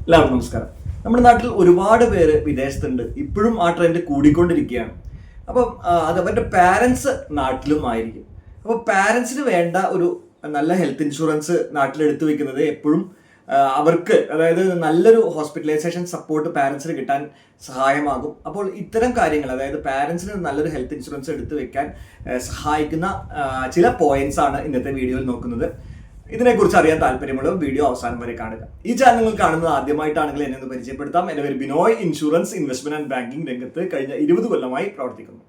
എല്ലാവർക്കും നമസ്കാരം. നമ്മുടെ നാട്ടിൽ ഒരുപാട് പേര് വിദേശത്തുണ്ട്. ഇപ്പോഴും ആ ട്രെൻഡ് കൂടിക്കൊണ്ടിരിക്കുകയാണ്. അപ്പം അത് അവരുടെ പാരൻസ് നാട്ടിലും ആയിരിക്കും. അപ്പോൾ പാരൻസിന് വേണ്ട ഒരു നല്ല ഹെൽത്ത് ഇൻഷുറൻസ് നാട്ടിലെടുത്ത് വെക്കുന്നത് എപ്പോഴും അവർക്ക്, അതായത് നല്ലൊരു ഹോസ്പിറ്റലൈസേഷൻ സപ്പോർട്ട് പാരൻസിന് കിട്ടാൻ സഹായമാകും. അപ്പോൾ ഇത്തരം കാര്യങ്ങൾ, അതായത് പാരൻസിന് നല്ലൊരു ഹെൽത്ത് ഇൻഷുറൻസ് എടുത്തു വെക്കാൻ സഹായിക്കുന്ന ചില പോയിന്റ്സ് ആണ് ഇന്നത്തെ വീഡിയോയിൽ നോക്കുന്നത്. ഇതിനെക്കുറിച്ച് അറിയാൻ താല്പര്യമുള്ള വീഡിയോ അവസാനം വരെ കാണുക. ഈ ചാനൽ നിങ്ങൾ കാണുന്നത് ആദ്യമായിട്ടാണെങ്കിൽ എന്നെ ഒന്ന് പരിചയപ്പെടുത്താം. എൻ്റെ പേര് Binoy. Insurance, investment and banking രംഗത്ത് കഴിഞ്ഞ 20 കൊല്ലമായി പ്രവർത്തിക്കുന്നു.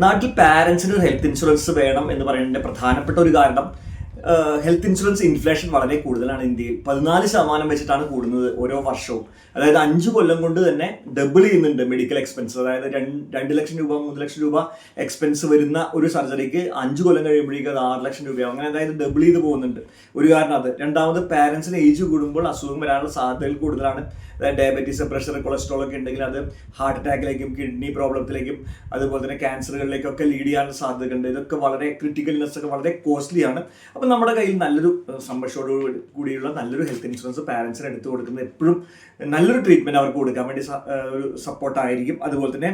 നാട്ടിൽ പാരൻസിന് ഹെൽത്ത് ഇൻഷുറൻസ് വേണം എന്ന് പറയുന്നതിന്റെ പ്രധാനപ്പെട്ട ഒരു കാരണം, ഹെൽത്ത് ഇൻഷുറൻസ് ഇൻഫ്ലേഷൻ വളരെ കൂടുതലാണ്. ഇന്ത്യയിൽ 14% വെച്ചിട്ടാണ് കൂടുന്നത് ഓരോ വർഷവും. അതായത് 5 കൊല്ലം കൊണ്ട് തന്നെ ഡബിൾ ചെയ്യുന്നുണ്ട് മെഡിക്കൽ എക്സ്പെൻസ്. അതായത് 2 ലക്ഷം രൂപ 3 ലക്ഷം രൂപ എക്സ്പെൻസ് വരുന്ന ഒരു സർജറിക്ക് 5 കൊല്ലം കഴിയുമ്പോഴേക്കും അത് 6 ലക്ഷം രൂപയാവും. അങ്ങനെ അതായത് ഡബിൾ ചെയ്ത് പോകുന്നുണ്ട്. ഒരു കാരണം അത്. രണ്ടാമത്, പാരൻസിന് ഏജ് കൂടുമ്പോൾ അസുഖം വരാനുള്ള സാധ്യതകൾ കൂടുതലാണ്. അതായത് ഡയബറ്റീസ്, പ്രഷർ, കൊളസ്ട്രോൾ ഒക്കെ ഉണ്ടെങ്കിൽ അത് ഹാർട്ട് അറ്റാക്കിലേക്കും കിഡ്നി പ്രോബ്ലത്തിലേക്കും അതുപോലെ തന്നെ ക്യാൻസറുകളിലേക്കൊക്കെ ലീഡ് ചെയ്യാനുള്ള സാധ്യതയുണ്ട്. ഇതൊക്കെ വളരെ ക്രിട്ടിക്കൽനെസ് ഒക്കെ വളരെ കോസ്റ്റ്ലി ആണ്. അപ്പം നമ്മുടെ കയ്യിൽ നല്ലൊരു സംരക്ഷണോട് കൂടിയുള്ള നല്ലൊരു ഹെൽത്ത് ഇൻഷുറൻസ് പാരൻസിന് എടുത്തു കൊടുക്കുന്നത് എപ്പോഴും നല്ലൊരു ട്രീറ്റ്മെന്റ് അവർക്ക് കൊടുക്കാൻ വേണ്ടി ഒരു സപ്പോർട്ടായിരിക്കും. അതുപോലെ തന്നെ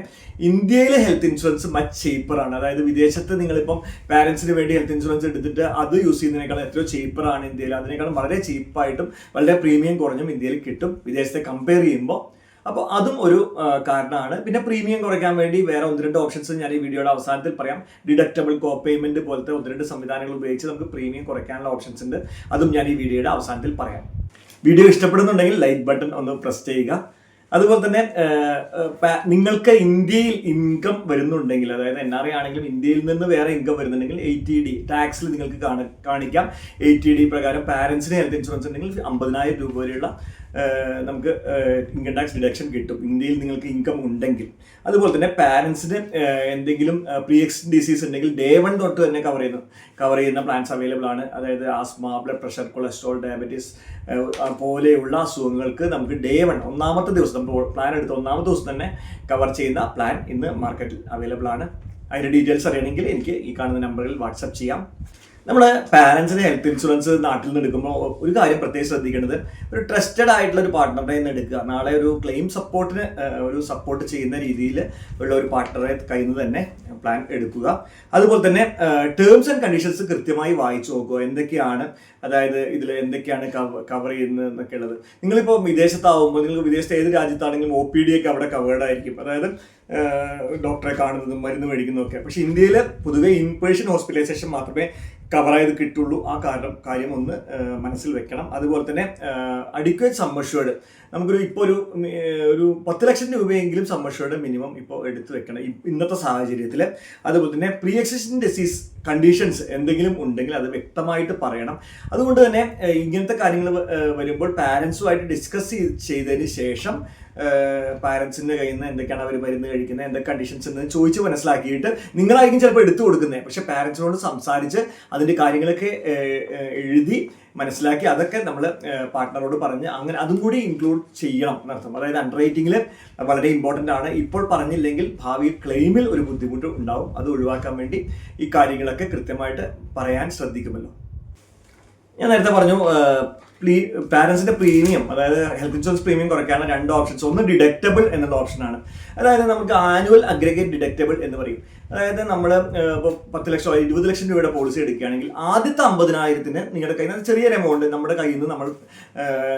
ഇന്ത്യയിലെ ഹെൽത്ത് ഇൻഷുറൻസ് മച്ച് ചീപ്പറാണ്. അതായത് വിദേശത്ത് നിങ്ങളിപ്പം പാരൻസിന് വേണ്ടി ഹെൽത്ത് ഇൻഷുറൻസ് എടുത്തിട്ട് അത് യൂസ് ചെയ്യുന്നതിനേക്കാൾ എത്രയോ ചീപ്പറാണ് ഇന്ത്യയിൽ. അതിനേക്കാളും വളരെ ചീപ്പായിട്ടും വളരെ പ്രീമിയം കുറഞ്ഞും ഇന്ത്യയിൽ കിട്ടും വിദേശത്തെ കമ്പയർ ചെയ്യുമ്പോൾ. അപ്പോൾ അതും ഒരു കാരണമാണ്. പിന്നെ പ്രീമിയം കുറയ്ക്കാൻ വേണ്ടി വേറെ 1-2 ഓപ്ഷൻസ് ഞാൻ ഈ വീഡിയോയുടെ അവസാനത്തിൽ പറയാം. ഡിഡക്റ്റബിൾ, കോ പേയ്മെന്റ് പോലത്തെ 1-2 സംവിധാനങ്ങൾ ഉപയോഗിച്ച് നമുക്ക് പ്രീമിയം കുറയ്ക്കാനുള്ള ഓപ്ഷൻസ് ഉണ്ട്. അതും ഞാൻ ഈ വീഡിയോയുടെ അവസാനത്തിൽ പറയാം. വീഡിയോ ഇഷ്ടപ്പെടുന്നുണ്ടെങ്കിൽ ലൈക്ക് ബട്ടൺ ഒന്ന് പ്രസ് ചെയ്യുക. അതുപോലെ തന്നെ നിങ്ങൾക്ക് ഇന്ത്യയിൽ ഇൻകം വരുന്നുണ്ടെങ്കിൽ, അതായത് NRI ആണെങ്കിലും ഇന്ത്യയിൽ നിന്ന് വേറെ ഇൻകം വരുന്നുണ്ടെങ്കിൽ 80D ടാക്സിൽ നിങ്ങൾക്ക് കാണിക്കാം. 80D പ്രകാരം പാരൻസിന് ഹെൽത്ത് ഇൻഷുറൻസ് ഉണ്ടെങ്കിൽ 50,000 രൂപ വരെയുള്ള നമുക്ക് ഇൻകം ടാക്സ് ഡിഡക്ഷൻ കിട്ടും ഇന്ത്യയിൽ നിങ്ങൾക്ക് ഇൻകം ഉണ്ടെങ്കിൽ. അതുപോലെ തന്നെ പാരൻസിന് എന്തെങ്കിലും പ്രീ എക്സിസ്റ്റിംഗ് ഡിസീസ് ഉണ്ടെങ്കിൽ Day 1 തൊട്ട് തന്നെ കവർ ചെയ്യുന്ന പ്ലാൻസ് അവൈലബിൾ ആണ്. അതായത് asthma, blood pressure, cholesterol, diabetes പോലെയുള്ള അസുഖങ്ങൾക്ക് നമുക്ക് Day 1 ഒന്നാമത്തെ ദിവസം നമ്മൾ പ്ലാൻ എടുത്ത് 1ാമത്തെ ദിവസം തന്നെ കവർ ചെയ്യുന്ന പ്ലാൻ ഇന്ന് മാർക്കറ്റിൽ അവൈലബിൾ ആണ്. അതിൻ്റെ ഡീറ്റെയിൽസ് അറിയണമെങ്കിൽ എനിക്ക് ഈ കാണുന്ന നമ്പറിൽ വാട്സപ്പ് ചെയ്യാം. നമ്മുടെ പാരൻസിന് ഹെൽത്ത് ഇൻഷുറൻസ് നാട്ടിൽ നിന്ന് എടുക്കുമ്പോൾ ഒരു കാര്യം പ്രത്യേകം ശ്രദ്ധിക്കേണ്ടത്, ഒരു ട്രസ്റ്റഡ് ആയിട്ടുള്ള ഒരു പാർട്ട്ണറുടെ നിന്ന് എടുക്കുക. നാളെ ഒരു ക്ലെയിം സപ്പോർട്ടിന് ഒരു സപ്പോർട്ട് ചെയ്യുന്ന രീതിയിൽ ഉള്ള ഒരു പാർട്ട്ണറെ കയ്യിൽ നിന്ന് തന്നെ പ്ലാൻ എടുക്കുക. അതുപോലെ തന്നെ ടേംസ് ആൻഡ് കണ്ടീഷൻസ് കൃത്യമായി വായിച്ചു നോക്കുക. എന്തൊക്കെയാണ്, അതായത് ഇതിൽ എന്തൊക്കെയാണ് കവർ ചെയ്യുന്നത് എന്നൊക്കെ ഉള്ളത്. നിങ്ങളിപ്പോൾ വിദേശത്താവുമ്പോൾ, നിങ്ങൾക്ക് വിദേശത്ത് ഏത് രാജ്യത്താണെങ്കിലും OPD ഒക്കെ അവിടെ കവേർഡ് ആയിരിക്കും. അതായത് ഡോക്ടറെ കാണുന്നതും മരുന്ന് മേടിക്കുന്നതൊക്കെ. പക്ഷെ ഇന്ത്യയിൽ പൊതുവെ ഇൻപേഷ്യൻ ഹോസ്പിറ്റലൈസേഷൻ മാത്രമേ കവറായത് കിട്ടുള്ളൂ. ആ കാര്യം ഒന്ന് മനസ്സിൽ വെക്കണം. അതുപോലെ തന്നെ അഡിക്വേറ്റ് സം അഷ്വേർഡ്, നമുക്കൊരു ഇപ്പോൾ ഒരു 10 ലക്ഷം രൂപയെങ്കിലും സം അഷ്വേർഡ് മിനിമം ഇപ്പോൾ എടുത്തു വെക്കണം ഇന്നത്തെ സാഹചര്യത്തിൽ. അതുപോലെ തന്നെ പ്രീ എക്സിസ്റ്റിംഗ് ഡിസീസ് കണ്ടീഷൻസ് എന്തെങ്കിലും ഉണ്ടെങ്കിൽ അത് വ്യക്തമായിട്ട് പറയണം. അതുകൊണ്ട് തന്നെ ഇങ്ങനത്തെ കാര്യങ്ങൾ വരുമ്പോൾ പാരൻസുമായിട്ട് ഡിസ്കസ് ചെയ്തതിന് ശേഷം പാരൻസിൻ്റെ കയ്യിൽ നിന്ന് എന്തൊക്കെയാണ് അവർ മരുന്ന് കഴിക്കുന്നത്, എന്തൊക്കെ കണ്ടീഷൻസ് എന്ന് ചോദിച്ച് മനസ്സിലാക്കിയിട്ട് നിങ്ങളായിരിക്കും ചിലപ്പോൾ എടുത്തു കൊടുക്കുന്നത്. പക്ഷെ പാരൻസിനോട് സംസാരിച്ച് അതിൻ്റെ കാര്യങ്ങളൊക്കെ എഴുതി മനസ്സിലാക്കി അതൊക്കെ നമ്മൾ പാർട്ട്ണറോട് പറഞ്ഞ് അങ്ങനെ അതും കൂടി ഇൻക്ലൂഡ് ചെയ്യണം എന്നർത്ഥം. അതായത് അണ്ടർ റൈറ്റിംഗിൽ വളരെ ഇമ്പോർട്ടൻ്റ് ആണ്. ഇപ്പോൾ പറഞ്ഞില്ലെങ്കിൽ ഭാവിയിൽ ക്ലെയിമിൽ ഒരു ബുദ്ധിമുട്ട് ഉണ്ടാവും. അത് ഒഴിവാക്കാൻ വേണ്ടി ഈ കാര്യങ്ങളൊക്കെ കൃത്യമായിട്ട് പറയാൻ ശ്രദ്ധിക്കുമല്ലോ. ഞാൻ നേരത്തെ പറഞ്ഞു, പാരൻസിന്റെ പ്രീമിയം, അതായത് ഹെൽത്ത് ഇൻഷുറൻസ് പ്രീമിയം കുറയ്ക്കാനുള്ള 2 ഓപ്ഷൻസ്. ഒന്ന് ഡിഡക്റ്റബിൾ എന്നുള്ള ഓപ്ഷനാണ്. അതായത് നമുക്ക് ആനുവൽ അഗ്രിഗേറ്റ് ഡിഡക്റ്റബിൾ എന്ന് പറയും. അതായത് നമ്മൾ ഇപ്പോൾ 10 ലക്ഷം 20 ലക്ഷം രൂപയുടെ പോളിസി എടുക്കുകയാണെങ്കിൽ ആദ്യത്തെ 50,000 നിങ്ങളുടെ കയ്യിൽ നിന്ന് ചെറിയൊരു എമൗണ്ട് നമ്മുടെ കയ്യിൽ നിന്ന്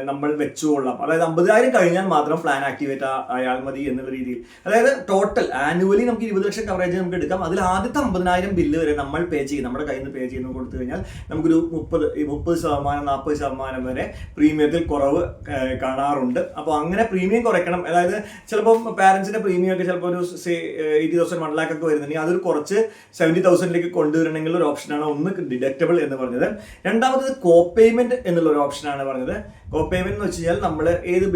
നമ്മൾ വെച്ചുകൊള്ളാം. അതായത് 50,000 കഴിഞ്ഞാൽ മാത്രം പ്ലാൻ ആക്ടിവേറ്റ് ആയാൽ മതി എന്നുള്ള രീതിയിൽ. അതായത് ടോട്ടൽ ആനുവലി നമുക്ക് 20 ലക്ഷം കവറേജ് നമുക്ക് എടുക്കാം. അതിൽ ആദ്യത്തെ 50,000 ബില്ല് വരെ നമ്മൾ പേ ചെയ്യും. നമ്മുടെ കയ്യിൽ നിന്ന് പേ ചെയ്യുന്നത് കൊടുത്തു കഴിഞ്ഞാൽ നമുക്കൊരു 30% 40% വരെ പ്രീമിയത്തിൽ കുറവ് കാണാറുണ്ട്. അപ്പോൾ അങ്ങനെ പ്രീമിയം കുറയ്ക്കണം. അതായത് ചിലപ്പോൾ പാരൻസിന്റെ പ്രീമിയം ഒക്കെ ചിലപ്പോൾ ഒരു 80,000 1 lakh ഒക്കെ വരുന്നുണ്ടെങ്കിൽ അതൊരു കുറച്ച് 70,000 കൊണ്ടുവരണമെങ്കിൽ ഒരു ഓപ്ഷനാണ് ഒന്ന് ഡിഡക്റ്റബിൾ എന്ന് പറഞ്ഞത്. രണ്ടാമത് കോ പേയ്മെന്റ് എന്നുള്ള ഒരു ഓപ്ഷനാണ് പറഞ്ഞത്. കോ പേയ്മെന്റ് എന്ന് വെച്ച് കഴിഞ്ഞാൽ നമ്മൾ ഏത്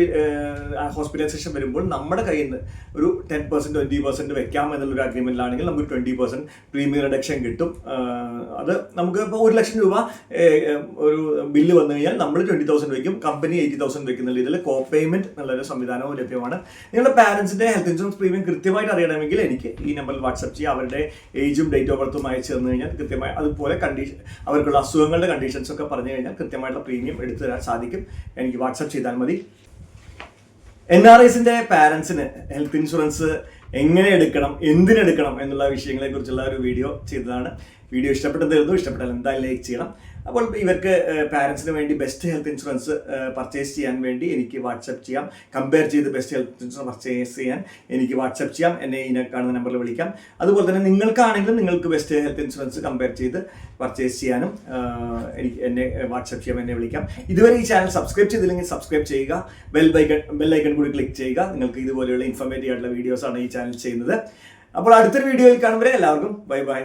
ഹോസ്പിറ്റലൈസേഷൻ വരുമ്പോൾ നമ്മുടെ കയ്യിൽ നിന്ന് ഒരു 10% 20% വെക്കാം എന്നുള്ളൊരു അഗ്രിമെന്റിലാണെങ്കിൽ നമുക്ക് 20% പ്രീമിയം റിഡക്ഷൻ കിട്ടും. അത് നമുക്ക് ഇപ്പോൾ 1 ലക്ഷം രൂപ ഒരു ബില്ല് വന്നു കഴിഞ്ഞാൽ നമ്മൾ 20,000 വയ്ക്കും, കമ്പനി 80,000 വെക്കുന്ന രീതിയിൽ കോ പേയ്മെന്റ് എന്നുള്ളൊരു സംവിധാനവും ലഭ്യമാണ്. നിങ്ങളുടെ പാരൻസിന്റെ ഹെൽത്ത് ഇൻഷുറൻസ് പ്രീമിയം കൃത്യമായിട്ട് അറിയണമെങ്കിൽ എനിക്ക് ഈ നമ്പറിൽ വാട്സ്ആപ്പ് ചെയ്യാം. അവരുടെ ഏജും ഡേറ്റ് ഓഫ് ബർത്തും അയച്ചു തന്നു കഴിഞ്ഞാൽ കൃത്യമായി അതുപോലെ അവർക്കുള്ള അസുഖങ്ങളുടെ കണ്ടീഷൻസ് ഒക്കെ പറഞ്ഞു കഴിഞ്ഞാൽ കൃത്യമായിട്ടുള്ള പ്രീമിയം എടുത്തു തരാൻ സാധിക്കും. എനിക്ക് വാട്സപ്പ് ചെയ്താൽ മതി. NRIസിന്റെ പാരൻസിന് ഹെൽത്ത് ഇൻഷുറൻസ് എങ്ങനെ എടുക്കണം, എന്തിനെടുക്കണം എന്നുള്ള വിഷയങ്ങളെ കുറിച്ചുള്ള ഒരു വീഡിയോ ചെയ്തതാണ്. വീഡിയോ ഇഷ്ടപ്പെട്ടതായിരുന്നു. ഇഷ്ടപ്പെട്ടാൽ എന്തായാലും ലൈക്ക് ചെയ്യണം. അപ്പോൾ ഇവർക്ക് പാരൻസിന് വേണ്ടി ബെസ്റ്റ് ഹെൽത്ത് ഇൻഷുറൻസ് പർച്ചേസ് ചെയ്യാൻ വേണ്ടി എനിക്ക് വാട്സപ്പ് ചെയ്യാം. കമ്പയർ ചെയ്ത് ബെസ്റ്റ് ഹെൽത്ത് ഇൻഷുറൻസ് പർച്ചേസ് ചെയ്യാൻ എനിക്ക് വാട്സപ്പ് ചെയ്യാം. എന്നെ ഈ കാണുന്ന നമ്പറിൽ വിളിക്കാം. അതുപോലെ തന്നെ നിങ്ങൾക്കാണെങ്കിലും നിങ്ങൾക്ക് ബെസ്റ്റ് ഹെൽത്ത് ഇൻഷുറൻസ് കമ്പയർ ചെയ്ത് പർച്ചേസ് ചെയ്യാനും എന്നെ വാട്സപ്പ് ചെയ്യാം, എന്നെ വിളിക്കാം. ഇതുവരെ ഈ ചാനൽ സബ്സ്ക്രൈബ് ചെയ്തില്ലെങ്കിൽ സബ്സ്ക്രൈബ് ചെയ്യുക. ബെൽ ഐക്കൺ കൂടി ക്ലിക്ക് ചെയ്യുക. നിങ്ങൾക്ക് ഇതുപോലെയുള്ള ഇൻഫോർമേറ്റീവ് ആയിട്ടുള്ള വീഡിയോസാണ് ഈ ചാനൽ ചെയ്യുന്നത്. അപ്പോൾ അടുത്തൊരു വീഡിയോയിൽ കാണുമ്പോൾ എല്ലാവർക്കും ബൈ ബൈ.